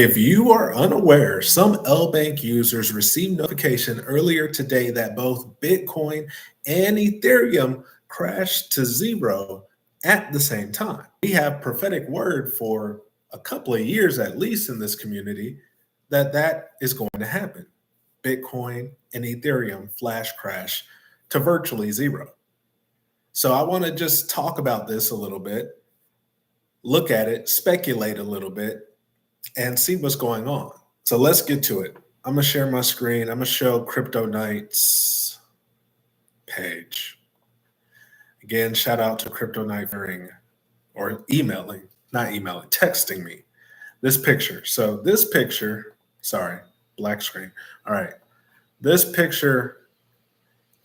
If you are unaware, some LBank users received notification earlier today that both Bitcoin and Ethereum crashed to zero at the same time. We have prophetic word for a couple of years at least in this community that that is going to happen. Bitcoin and Ethereum flash crash to virtually zero. So I want to just talk about this a little bit, look at it, speculate a little bit, and see what's going on. So let's get to it. I'm gonna share my screen. I'm gonna show Crypto Knight's page. Again, shout out to Crypto Knight for or emailing, not emailing, texting me this picture. So this picture, sorry, black screen. All right. This picture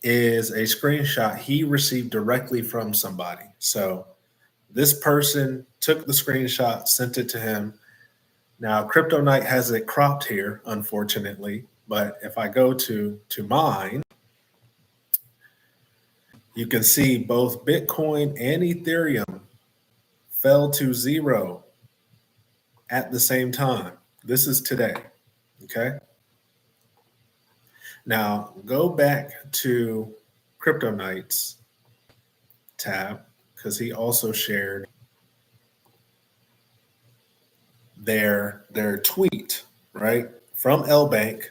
is a screenshot he received directly from somebody. So this person took the screenshot, sent it to him. Now, Crypto Knight has it cropped here, unfortunately, but if I go to mine, you can see both Bitcoin and Ethereum fell to zero at the same time. This is today, okay? Now, go back to Crypto Knight's tab because he also shared their tweet, right? From LBank.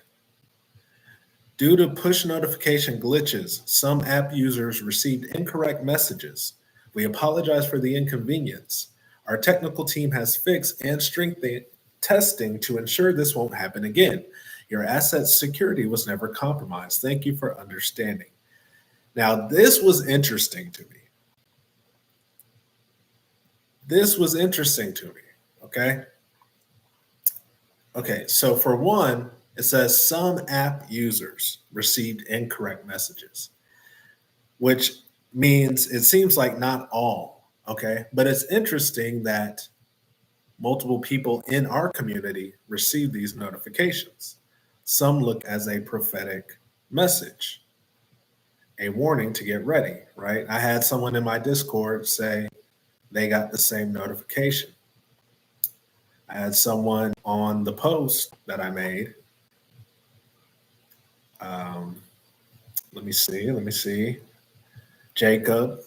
Due to push notification glitches, some app users received incorrect messages. We apologize for the inconvenience. Our technical team has fixed and strengthened testing to ensure this won't happen again. Your asset's security was never compromised. Thank you for understanding. Now, this was interesting to me. Okay? Okay, so for one, it says some app users received incorrect messages, which means it seems like not all, okay? But it's interesting that multiple people in our community receive these notifications. Some look as a prophetic message, a warning to get ready, right? I had someone in my Discord say they got the same notification. I had someone on the post that I made. Let me see. Jacob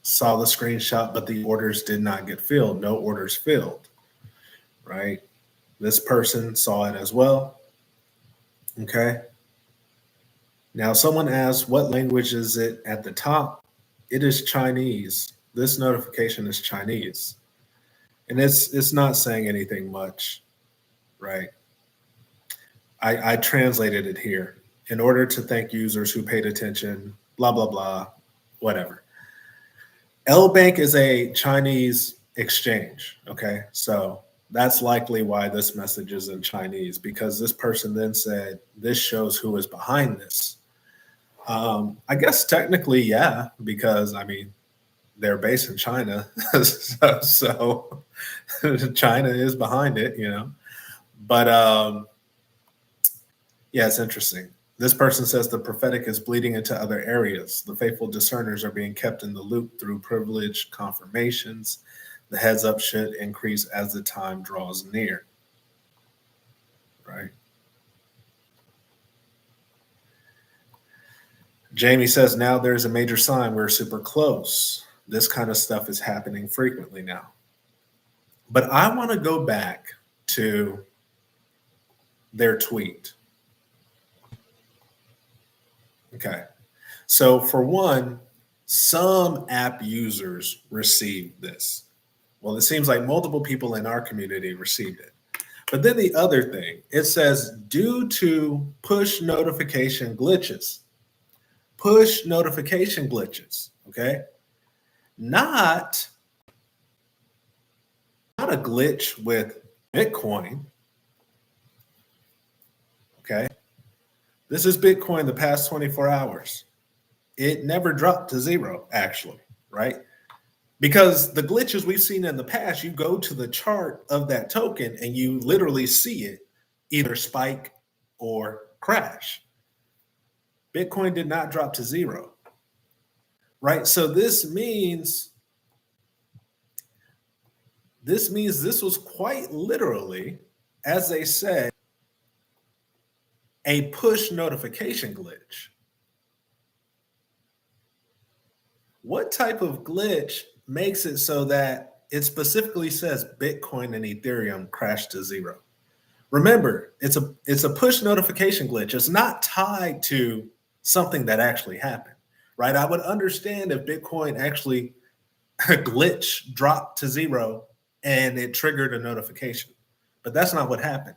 saw the screenshot, but the orders did not get filled. No orders filled, right? This person saw it as well. Okay. Now, someone asked, what language is it at the top? It is Chinese. This notification is Chinese. And it's not saying anything much, right? I translated it here. In order to thank users who paid attention, blah, blah, blah, whatever. LBank is a Chinese exchange, okay? So that's likely why this message is in Chinese, because this person then said, this shows who is behind this. I guess technically, yeah, because, I mean, they're based in China, so China is behind it, you know. But yeah, it's interesting. This person says the prophetic is bleeding into other areas. The faithful discerners are being kept in the loop through privileged confirmations. The heads up should increase as the time draws near. Right. Jamie says now there's a major sign we're super close. This kind of stuff is happening frequently now. But I want to go back to their tweet. Okay. So for one, some app users received this. Well, it seems like multiple people in our community received it. But then the other thing, it says due to push notification glitches. Push notification glitches, okay? Not a glitch with Bitcoin, okay? This is Bitcoin the past 24 hours. It never dropped to zero, actually, right? Because the glitches we've seen in the past, you go to the chart of that token and you literally see it either spike or crash. Bitcoin did not drop to zero, right? So this means this was quite literally as they say, a push notification glitch. What type of glitch makes it so that it specifically says Bitcoin and Ethereum crashed to zero? Remember, it's a push notification glitch. It's not tied to something that actually happened, right? I would understand if Bitcoin actually glitch dropped to zero and it triggered a notification, but that's not what happened.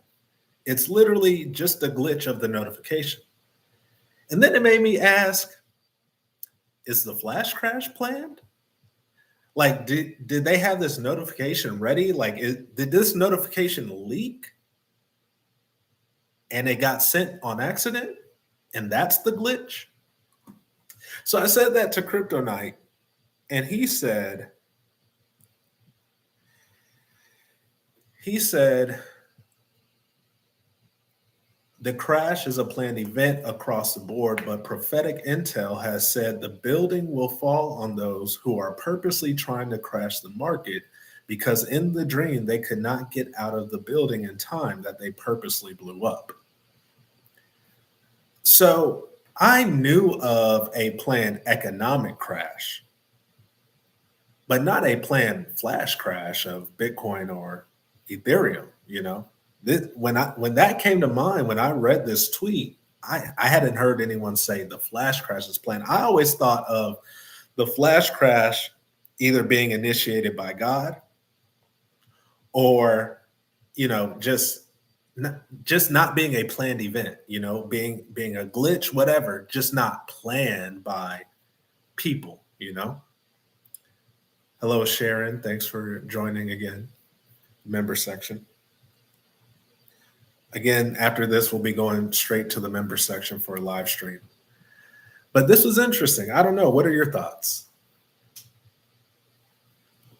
It's literally just a glitch of the notification. And then it made me ask, is the flash crash planned? Like, did they have this notification ready? Like, did this notification leak and it got sent on accident? And that's the glitch? So I said that to Crypto Knight, and he said, the crash is a planned event across the board, but prophetic intel has said the building will fall on those who are purposely trying to crash the market because in the dream they could not get out of the building in time that they purposely blew up. So I knew of a planned economic crash, but not a planned flash crash of Bitcoin or Ethereum, you know? When that came to mind, when I read this tweet, I hadn't heard anyone say the flash crash is planned. I always thought of the flash crash either being initiated by God or, you know, just not being a planned event, you know, being a glitch, whatever, just not planned by people, you know. Hello, Sharon. Thanks for joining again. Member section. Again, after this, we'll be going straight to the member section for a live stream. But this was interesting. I don't know. What are your thoughts?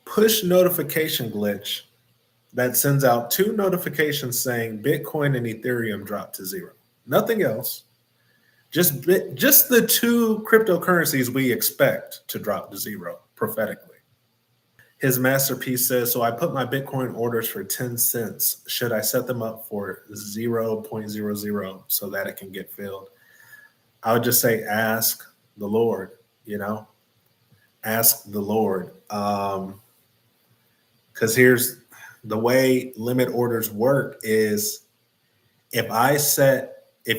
Push notification glitch that sends out 2 notifications saying Bitcoin and Ethereum dropped to zero. Nothing else. Just the 2 cryptocurrencies we expect to drop to zero prophetically. His masterpiece says, so I put my Bitcoin orders for 10 cents. Should I set them up for 0.00 so that it can get filled? I would just say, ask the Lord, you know, ask the Lord. Because here's the way limit orders work is if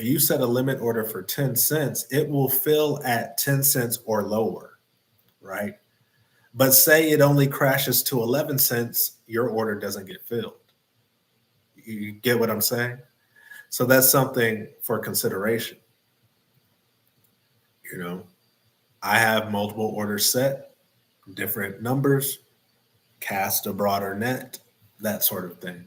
you set a limit order for 10 cents, it will fill at 10 cents or lower, right? But say it only crashes to 11 cents, your order doesn't get filled. You get what I'm saying? So that's something for consideration. You know, I have multiple orders set, different numbers, cast a broader net, that sort of thing.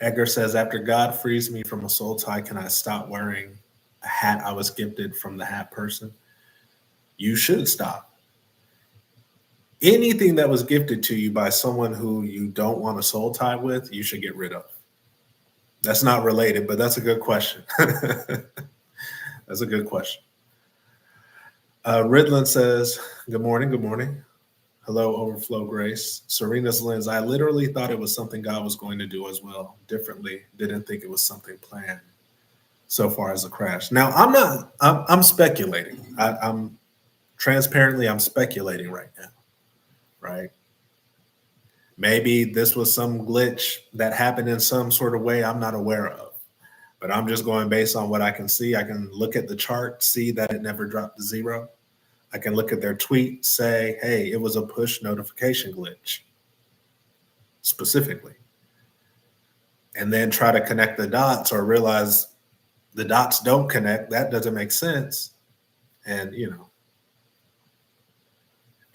Edgar says, after God frees me from a soul tie, can I stop wearing a hat I was gifted from the hat person? You should stop. Anything that was gifted to you by someone who you don't want a soul tie with, you should get rid of. That's not related, but that's a good question. That's a good question. Ridland says, good morning, good morning. Hello, Overflow Grace. Serena's Lens, I literally thought it was something God was going to do as well, differently. Didn't think it was something planned so far as a crash. Now, I'm speculating. I'm speculating right now. Right? Maybe this was some glitch that happened in some sort of way I'm not aware of, but I'm just going based on what I can see. I can look at the chart, see that it never dropped to zero. I can look at their tweet, say, hey, it was a push notification glitch specifically, and then try to connect the dots or realize the dots don't connect. That doesn't make sense. And, you know,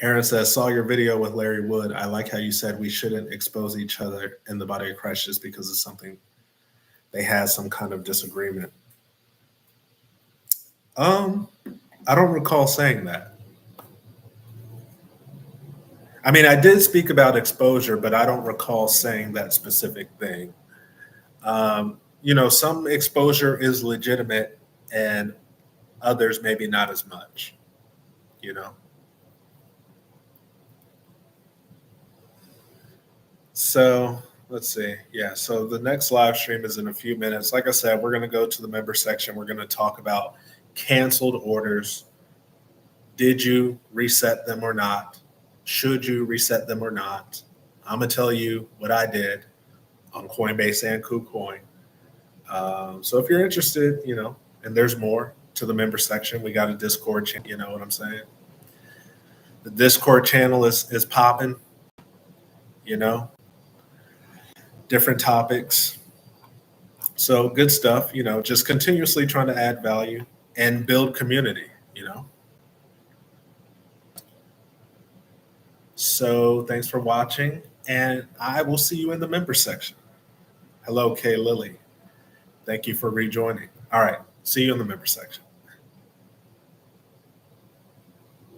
Aaron says, saw your video with Larry Wood. I like how you said we shouldn't expose each other in the body of Christ just because of something they had some kind of disagreement. I don't recall saying that. I mean, I did speak about exposure, but I don't recall saying that specific thing. You know, some exposure is legitimate and others maybe not as much, you know. So Let's see. Yeah. So the next live stream is in a few minutes. Like I said, we're going to go to the member section. We're going to talk about canceled orders. Did you reset them or not? Should you reset them or not? I'm going to tell you what I did on Coinbase and KuCoin. So if you're interested, and there's more to the member section, we got a Discord channel, you know what I'm saying? The Discord channel is popping, different topics. So good stuff, just continuously trying to add value and build community. So thanks for watching, and I will see you in the member section. Hello, Kay Lily. Thank you for rejoining. All right. See you in the member section.